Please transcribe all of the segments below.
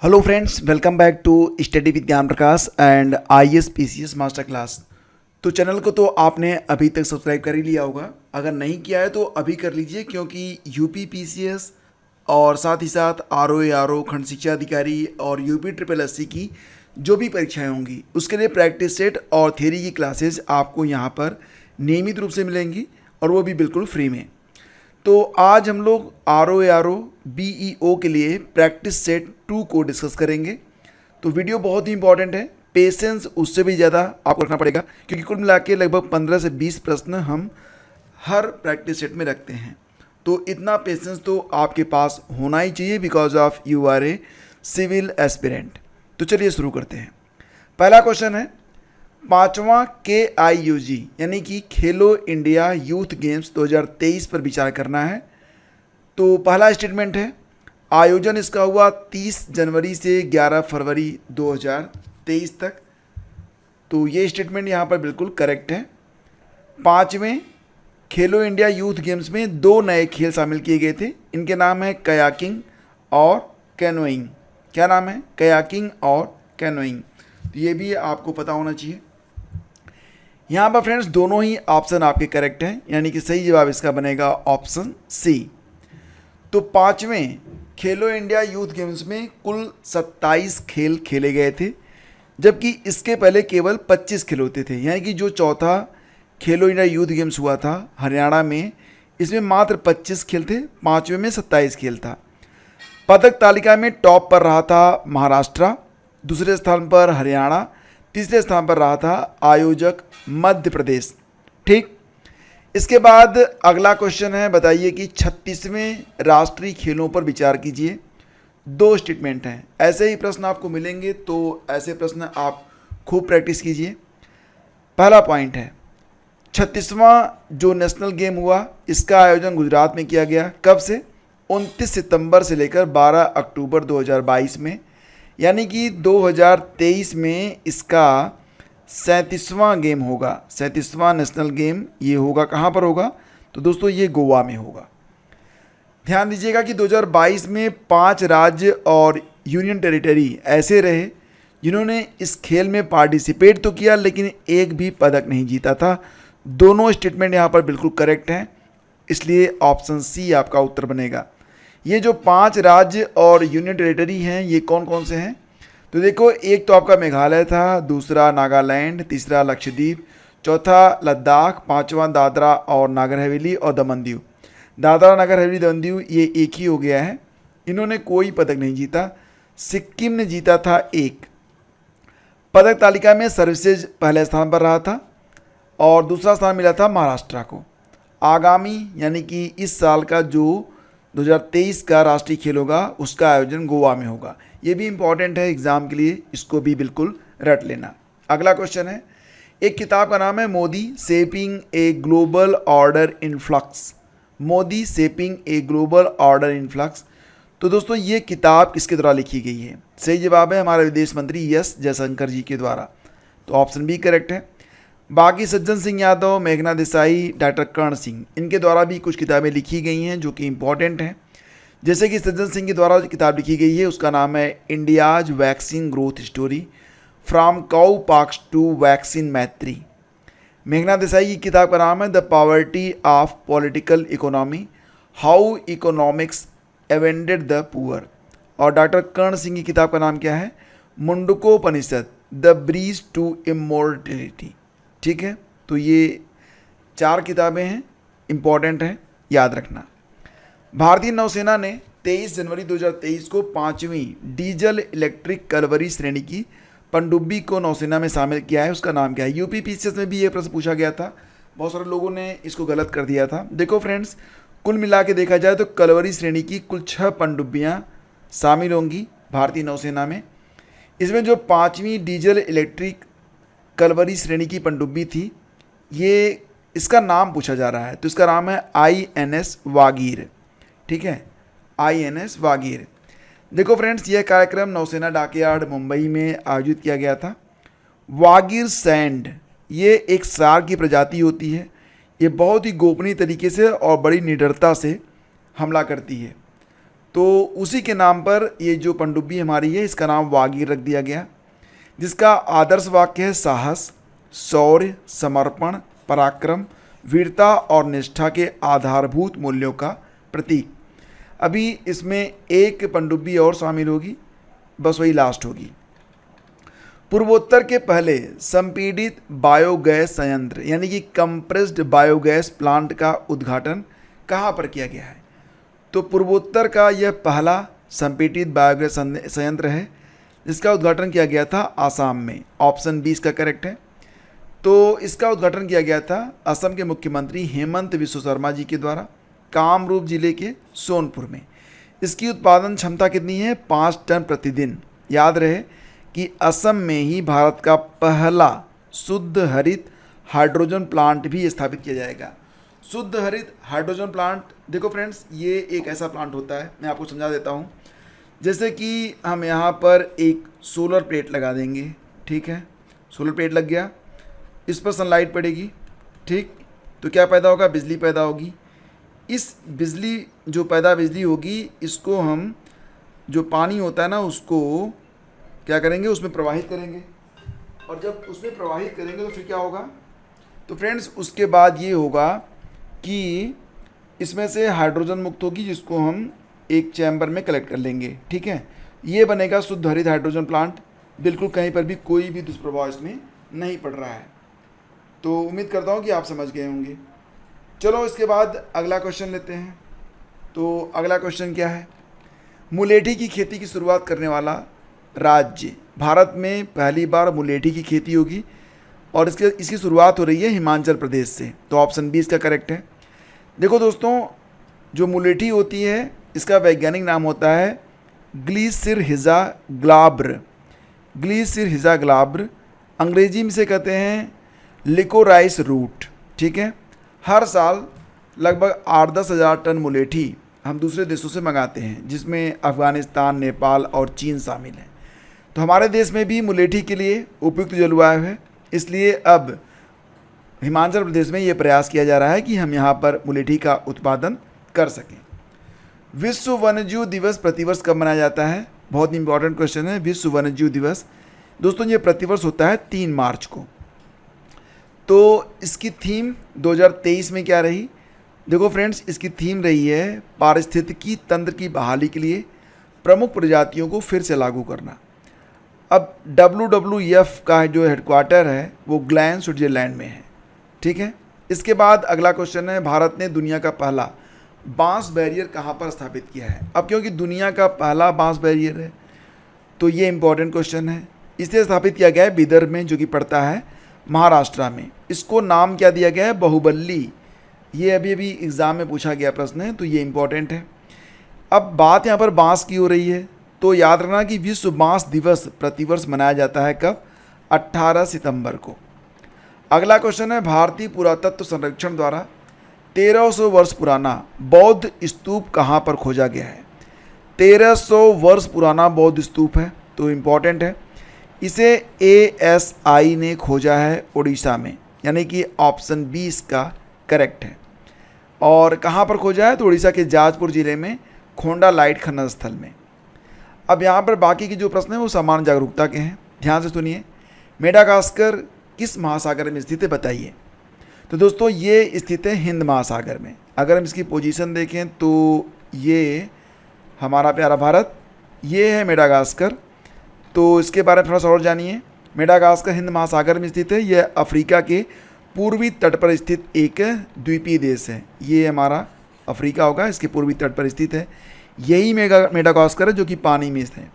Hello friends, welcome back to study with Gyan Prakash and IAS PCS master class. तो channel को तो आपने अभी तक सब्सक्राइब कर ही लिया होगा। अगर नहीं किया है तो अभी कर लीजिए, क्योंकि यूपी पीसीएस और साथ ही साथ आरओ खंड शिक्षा अधिकारी और यूपी ट्रिपल एससी की जो भी परीक्षाएं होंगी उसके लिए प्रैक्टिस सेट और थ्योरी की क्लासेज आपको यहाँ पर नियमित रूप से मिलेंगी, और वो भी बिल्कुल फ्री में। तो आज हम लोग आर ओ बीईओ के लिए प्रैक्टिस सेट 2 को डिस्कस करेंगे। तो वीडियो बहुत ही इंपॉर्टेंट है, पेशेंस उससे भी ज़्यादा आपको रखना पड़ेगा, क्योंकि कुल मिला के लगभग 15 से 20 प्रश्न हम हर प्रैक्टिस सेट में रखते हैं। तो इतना पेशेंस तो आपके पास होना ही चाहिए, because of you are a civil aspirant. तो चलिए शुरू करते हैं। पहला क्वेश्चन है, 5वां KIUG यानी कि खेलो इंडिया यूथ गेम्स 2023 पर विचार करना है। तो पहला स्टेटमेंट है, आयोजन इसका हुआ 30 जनवरी से 11 फरवरी 2023 तक। तो ये स्टेटमेंट यहाँ पर बिल्कुल करेक्ट है। 5वें खेलो इंडिया यूथ गेम्स में 2 नए खेल शामिल किए गए थे। इनके नाम है कयाकिंग और कैनोइंग। क्या नाम है? कयाकिंग और कैनोइंग। तो ये भी आपको पता होना चाहिए। यहाँ पर फ्रेंड्स दोनों ही ऑप्शन आपके करेक्ट हैं, यानी कि सही जवाब इसका बनेगा ऑप्शन सी। तो 5वें खेलो इंडिया यूथ गेम्स में कुल 27 खेल खेले गए थे, जबकि इसके पहले केवल 25 खेल होते थे। यानी कि जो चौथा खेलो इंडिया यूथ गेम्स हुआ था हरियाणा में, इसमें मात्र 25 खेल थे, 5वें में 27 खेल था। पदक तालिका में टॉप पर रहा था महाराष्ट्र, दूसरे स्थान पर हरियाणा, तीसरे स्थान पर रहा था आयोजक मध्य प्रदेश। ठीक, इसके बाद अगला क्वेश्चन है, बताइए कि 36वें राष्ट्रीय खेलों पर विचार कीजिए। 2 स्टेटमेंट हैं। ऐसे ही प्रश्न आपको मिलेंगे, तो ऐसे प्रश्न आप खूब प्रैक्टिस कीजिए। पहला पॉइंट है, 36वां जो नेशनल गेम हुआ इसका आयोजन गुजरात में किया गया। कब से? 29 सितंबर से लेकर 12 अक्टूबर 2022 में। यानी कि 2023 में इसका 37वां गेम होगा। 37वां नेशनल गेम ये होगा। कहाँ पर होगा? तो दोस्तों ये गोवा में होगा। ध्यान दीजिएगा कि 2022 में 5 राज्य और यूनियन टेरिटरी ऐसे रहे जिन्होंने इस खेल में पार्टिसिपेट तो किया, लेकिन एक भी पदक नहीं जीता था। दोनों स्टेटमेंट यहाँ पर बिल्कुल करेक्ट हैं, इसलिए ऑप्शन सी आपका उत्तर बनेगा। ये जो 5 राज्य और यूनियन टेरिटरी हैं ये कौन कौन से हैं? तो देखो, एक तो आपका मेघालय था, दूसरा नागालैंड, तीसरा लक्षद्वीप, चौथा लद्दाख, 5वां दादरा और नागर हवेली और दमन दीव। दादरा नगर हवेली दमन दीव ये एक ही हो गया है, इन्होंने कोई पदक नहीं जीता। सिक्किम ने जीता था 1। पदक तालिका में सर्विसेज पहले स्थान पर रहा था और दूसरा स्थान मिला था महाराष्ट्र को। आगामी यानी कि इस साल का जो 2023 का राष्ट्रीय खेल होगा उसका आयोजन गोवा में होगा। ये भी इंपॉर्टेंट है एग्जाम के लिए, इसको भी बिल्कुल रट लेना। अगला क्वेश्चन है, एक किताब का नाम है Modi shaping a global order in flux. Modi shaping a global order in flux. तो दोस्तों ये किताब किसके द्वारा लिखी गई है? सही जवाब है हमारे विदेश मंत्री एस जयशंकर जी के द्वारा। तो ऑप्शन बी करेक्ट है। बाकी सज्जन सिंह यादव, मेघना देसाई, डॉक्टर कर्ण सिंह, इनके द्वारा भी कुछ किताबें लिखी गई हैं जो कि इम्पॉर्टेंट हैं। जैसे कि सज्जन सिंह के द्वारा जो किताब लिखी गई है उसका नाम है India's vaccine growth story from cowpox to vaccine Maitri. मेघना देसाई की किताब का नाम है the poverty of political economy, how economics avoided the poor. और डॉक्टर कर्ण सिंह की किताब का नाम क्या है? Mundakopanishad the breeze to immortality. ठीक है, तो ये 4 किताबें हैं, इंपॉर्टेंट हैं, याद रखना। भारतीय नौसेना ने 23 जनवरी 2023 को 5वीं डीजल इलेक्ट्रिक कलवरी श्रेणी की पनडुब्बी को नौसेना में शामिल किया है। उसका नाम क्या है? यूपी पीसीएस में भी ये प्रश्न पूछा गया था, बहुत सारे लोगों ने इसको गलत कर दिया था। देखो फ्रेंड्स, कुल मिला के देखा जाए तो कलवरी श्रेणी की कुल 6 पनडुब्बियाँ शामिल होंगी भारतीय नौसेना में। इसमें जो 5वीं डीजल इलेक्ट्रिक कलवरी श्रेणी की पनडुब्बी थी, ये इसका नाम पूछा जा रहा है, तो इसका नाम है INS वागीर। ठीक है, INS वागीर। देखो फ्रेंड्स, यह कार्यक्रम नौसेना डॉकयार्ड मुंबई में आयोजित किया गया था। वागीर सैंड ये एक सार की प्रजाति होती है। ये बहुत ही गोपनीय तरीके से और बड़ी निडरता से हमला करती है। तो उसी के नाम पर ये जो पनडुब्बी हमारी है इसका नाम वागीर रख दिया गया, जिसका आदर्श वाक्य है साहस, शौर्य, समर्पण, पराक्रम, वीरता और निष्ठा के आधारभूत मूल्यों का प्रतीक। अभी इसमें एक पनडुब्बी और शामिल होगी, बस वही लास्ट होगी। पूर्वोत्तर के पहले संपीड़ित बायोगैस संयंत्र यानी कि कंप्रेस्ड बायोगैस प्लांट का उद्घाटन कहाँ पर किया गया है? तो पूर्वोत्तर का यह पहला संपीड़ित बायोगैस संयंत्र है जिसका उद्घाटन किया गया था आसाम में। ऑप्शन 20 का करेक्ट है। तो इसका उद्घाटन किया गया था असम के मुख्यमंत्री हेमंत बिस्व शर्मा जी के द्वारा कामरूप जिले के सोनपुर में। इसकी उत्पादन क्षमता कितनी है? 5 टन प्रतिदिन। याद रहे कि असम में ही भारत का पहला शुद्ध हरित हाइड्रोजन प्लांट भी स्थापित किया जाएगा। शुद्ध हरित हाइड्रोजन प्लांट, देखो फ्रेंड्स, ये एक ऐसा प्लांट होता है, मैं आपको समझा देता हूँ। जैसे कि हम यहाँ पर एक सोलर प्लेट लगा देंगे, ठीक है, सोलर प्लेट लग गया, इस पर सनलाइट पड़ेगी, ठीक, तो क्या पैदा होगा? बिजली पैदा होगी। इस बिजली जो बिजली होगी, इसको हम जो पानी होता है ना उसको क्या करेंगे? उसमें प्रवाहित करेंगे, और जब उसमें प्रवाहित करेंगे तो फिर क्या होगा? तो फ्रेंड्स उसके बाद ये होगा कि इसमें से हाइड्रोजन मुक्त होगी जिसको हम एक चैम्बर में कलेक्ट कर लेंगे, ठीक है। ये बनेगा शुद्ध हरित हाइड्रोजन प्लांट। बिल्कुल कहीं पर भी कोई भी दुष्प्रभाव इसमें नहीं पड़ रहा है। तो उम्मीद करता हूँ कि आप समझ गए होंगे। चलो इसके बाद अगला क्वेश्चन लेते हैं। तो अगला क्वेश्चन क्या है? मुलेठी की खेती की शुरुआत करने वाला राज्य, भारत में पहली बार मुलेठी की खेती होगी और इसकी शुरुआत हो रही है हिमाचल प्रदेश से। तो ऑप्शन 20 का करेक्ट है। देखो दोस्तों, जो मुलेठी होती है इसका वैज्ञानिक नाम होता है ग्लीसिरहिज़ा ग्लाब्र। ग्लीसिरहिज़ा ग्लाब्र, अंग्रेजी में से कहते हैं लिकोराइस रूट, ठीक है। हर साल लगभग 8-10 हज़ार टन मुलेठी हम दूसरे देशों से मंगाते हैं, जिसमें अफ़गानिस्तान, नेपाल और चीन शामिल हैं। तो हमारे देश में भी मुलेठी के लिए उपयुक्त जलवायु है, इसलिए अब हिमाचल प्रदेश में ये प्रयास किया जा रहा है कि हम यहाँ पर मुलेठी का उत्पादन कर सकें। विश्व वन्यजीव दिवस प्रतिवर्ष कब मनाया जाता है? बहुत इंपॉर्टेंट क्वेश्चन है। विश्व वन्यजीव दिवस दोस्तों ये प्रतिवर्ष होता है 3 मार्च को। तो इसकी थीम 2023 में क्या रही? देखो फ्रेंड्स, इसकी थीम रही है पारिस्थितिकी तंत्र की बहाली के लिए प्रमुख प्रजातियों को फिर से लागू करना। अब WWF का जो हेडक्वार्टर है वो ग्लैन स्विट्ज़रलैंड में है, ठीक है। इसके बाद अगला क्वेश्चन है, भारत ने दुनिया का पहला बांस बैरियर कहाँ पर स्थापित किया है? अब क्योंकि दुनिया का पहला बांस बैरियर है तो ये इंपॉर्टेंट क्वेश्चन है। इसे स्थापित किया गया है विदर्भ में, जो कि पड़ता है महाराष्ट्र में। इसको नाम क्या दिया गया है? बाहुबली। ये अभी अभी एग्ज़ाम में पूछा गया प्रश्न है, तो ये इंपॉर्टेंट है। अब बात यहाँ पर बांस की हो रही है, तो याद रखना कि विश्व बांस दिवस प्रतिवर्ष मनाया जाता है कब? 18 सितंबर को। अगला क्वेश्चन है, भारतीय पुरातत्व संरक्षण द्वारा 1300 वर्ष पुराना बौद्ध स्तूप कहाँ पर खोजा गया है? 1300 वर्ष पुराना बौद्ध स्तूप है, तो इम्पॉर्टेंट है। इसे ASI ने खोजा है उड़ीसा में, यानी कि ऑप्शन 20 का करेक्ट है। और कहाँ पर खोजा है? तो उड़ीसा के जाजपुर जिले में खोंडा लाइट खनन स्थल में। अब यहाँ पर बाकी के जो प्रश्न हैं वो सामान्य जागरूकता के हैं, ध्यान से सुनिए। मेडागास्कर किस महासागर में स्थित है? बताइए। तो दोस्तों ये स्थित है हिंद महासागर में। अगर हम इसकी पोजीशन देखें तो ये हमारा प्यारा भारत, ये है मेडागास्कर। तो इसके बारे में थोड़ा सा और जानिए। मेडागास्कर हिंद महासागर में स्थित है। यह अफ्रीका के पूर्वी तट पर स्थित एक द्वीपीय देश है। ये हमारा अफ्रीका होगा, इसके पूर्वी तट पर स्थित है। यही मेडागास्कर है जो कि पानी में है।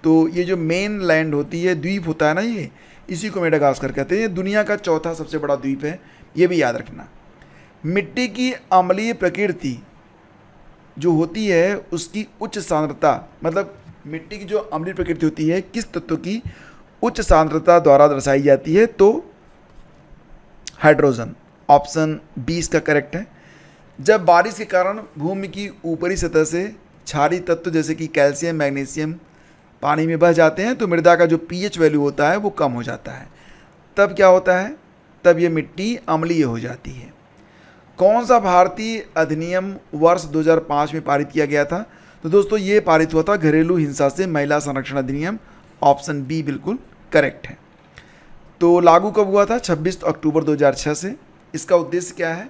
तो ये जो मेन लैंड होती है, द्वीप होता है ना, ये इसी को मेडागास्कर कहते हैं। ये दुनिया का चौथा सबसे बड़ा द्वीप है, ये भी याद रखना। मिट्टी की अम्लीय प्रकृति जो होती है उसकी उच्च सांद्रता, मतलब मिट्टी की जो अम्लीय प्रकृति होती है किस तत्व की उच्च सांद्रता द्वारा दर्शाई जाती है? तो हाइड्रोजन। ऑप्शन 20 का करेक्ट है। जब बारिश के कारण भूमि की ऊपरी सतह से क्षारीय तत्व जैसे कि कैल्शियम, मैग्नीशियम पानी में बह जाते हैं तो मृदा का जो pH वैल्यू होता है वो कम हो जाता है। तब क्या होता है? तब ये मिट्टी अम्लीय हो जाती है। कौन सा भारतीय अधिनियम वर्ष 2005 में पारित किया गया था? तो दोस्तों ये पारित हुआ था घरेलू हिंसा से महिला संरक्षण अधिनियम, ऑप्शन बी बिल्कुल करेक्ट है। तो लागू कब हुआ था? 26 अक्टूबर 2006 से। इसका उद्देश्य क्या है?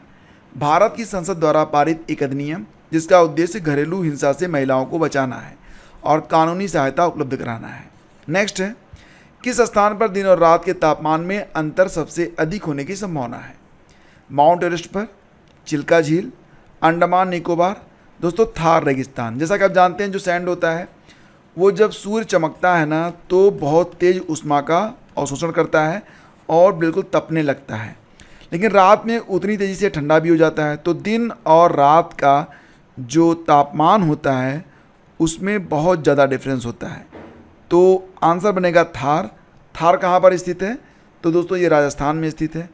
भारत की संसद द्वारा पारित एक अधिनियम जिसका उद्देश्य घरेलू हिंसा से महिलाओं को बचाना है और कानूनी सहायता उपलब्ध कराना है। नेक्स्ट है, किस स्थान पर दिन और रात के तापमान में अंतर सबसे अधिक होने की संभावना है? माउंट एवरेस्ट पर, चिल्का झील, अंडमान निकोबार, दोस्तों थार रेगिस्तान। जैसा कि आप जानते हैं जो सैंड होता है वो जब सूर्य चमकता है ना तो बहुत तेज ऊष्मा का अवशोषण करता है और बिल्कुल तपने लगता है, लेकिन रात में उतनी तेज़ी से ठंडा भी हो जाता है। तो दिन और रात का जो तापमान होता है उसमें बहुत ज़्यादा डिफरेंस होता है। तो आंसर बनेगा थार। थार कहाँ पर स्थित है? तो दोस्तों ये राजस्थान में स्थित है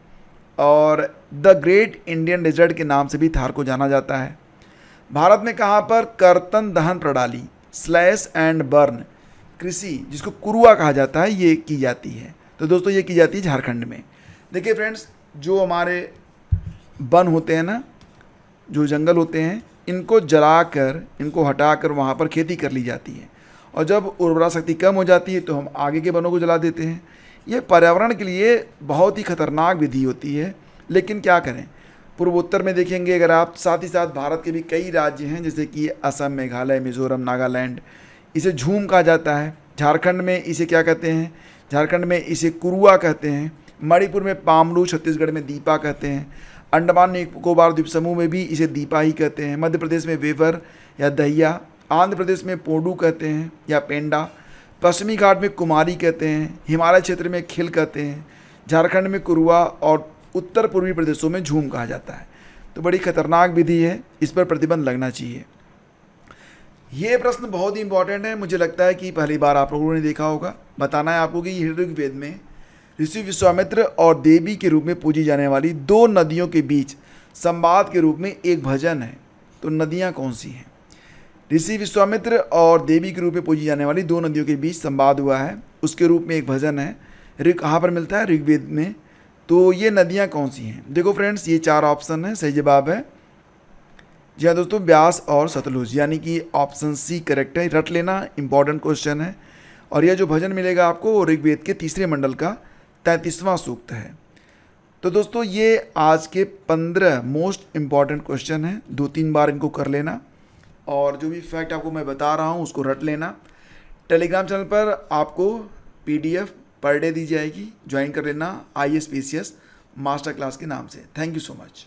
और द ग्रेट इंडियन डेजर्ट के नाम से भी थार को जाना जाता है। भारत में कहाँ पर कर्तन दहन प्रणाली, स्लैश एंड बर्न कृषि, जिसको कुरुआ कहा जाता है, ये की जाती है? तो दोस्तों ये की जाती है झारखंड में। देखिए फ्रेंड्स, जो हमारे वन होते हैं ना, जो जंगल होते हैं, इनको जलाकर, इनको हटाकर वहाँ पर खेती कर ली जाती है और जब उर्वरा शक्ति कम हो जाती है तो हम आगे के वनों को जला देते हैं। ये पर्यावरण के लिए बहुत ही खतरनाक विधि होती है, लेकिन क्या करें। पूर्वोत्तर में देखेंगे अगर आप, साथ ही साथ भारत के भी कई राज्य हैं जैसे कि असम, मेघालय, मिजोरम, नागालैंड, इसे झूम कहा जाता है। झारखंड में इसे क्या कहते हैं? झारखंड में इसे कुरुआ कहते हैं। मणिपुर में पामरू, छत्तीसगढ़ में दीपा कहते हैं। अंडमान निकोबार द्वीप समूह में भी इसे दीपा ही कहते हैं। मध्य प्रदेश में वेवर या दहिया, आंध्र प्रदेश में पोडू कहते हैं या पेंडा, पश्चिमी घाट में कुमारी कहते हैं, हिमालय क्षेत्र में खिल कहते हैं, झारखंड में कुरुआ और उत्तर पूर्वी प्रदेशों में झूम कहा जाता है। तो बड़ी खतरनाक विधि है, इस पर प्रतिबंध लगना चाहिए। ये प्रश्न बहुत ही इंपॉर्टेंट है, मुझे लगता है कि पहली बार आप लोगों ने देखा होगा। बताना है आपको कि ऋग्वेद में ऋषि विश्वामित्र और देवी के रूप में पूजी जाने वाली दो नदियों के बीच संवाद के रूप में एक भजन है। तो नदियाँ कौन सी हैं? ऋषि विश्वामित्र और देवी के रूप में पूजी जाने वाली दो नदियों के बीच संवाद हुआ है, उसके रूप में एक भजन है। कहाँ पर मिलता है? ऋग्वेद में। तो ये नदियाँ कौन सी हैं? देखो फ्रेंड्स, ये 4 ऑप्शन है, सही जवाब है जी हाँ दोस्तों, ब्यास और सतलुज, यानी कि ऑप्शन सी करेक्ट है। रट लेना, इंपॉर्टेंट क्वेश्चन है। और यह जो भजन मिलेगा आपको वो ऋग्वेद के 3रे मंडल का 33वां सूक्त है। तो दोस्तों ये आज के 15 मोस्ट इंपॉर्टेंट क्वेश्चन हैं, 2-3 बार इनको कर लेना और जो भी फैक्ट आपको मैं बता रहा हूँ उसको रट लेना। टेलीग्राम चैनल पर आपको PDF पर डे दी जाएगी, ज्वाइन कर लेना IAS PCS मास्टर क्लास के नाम से। Thank you so much.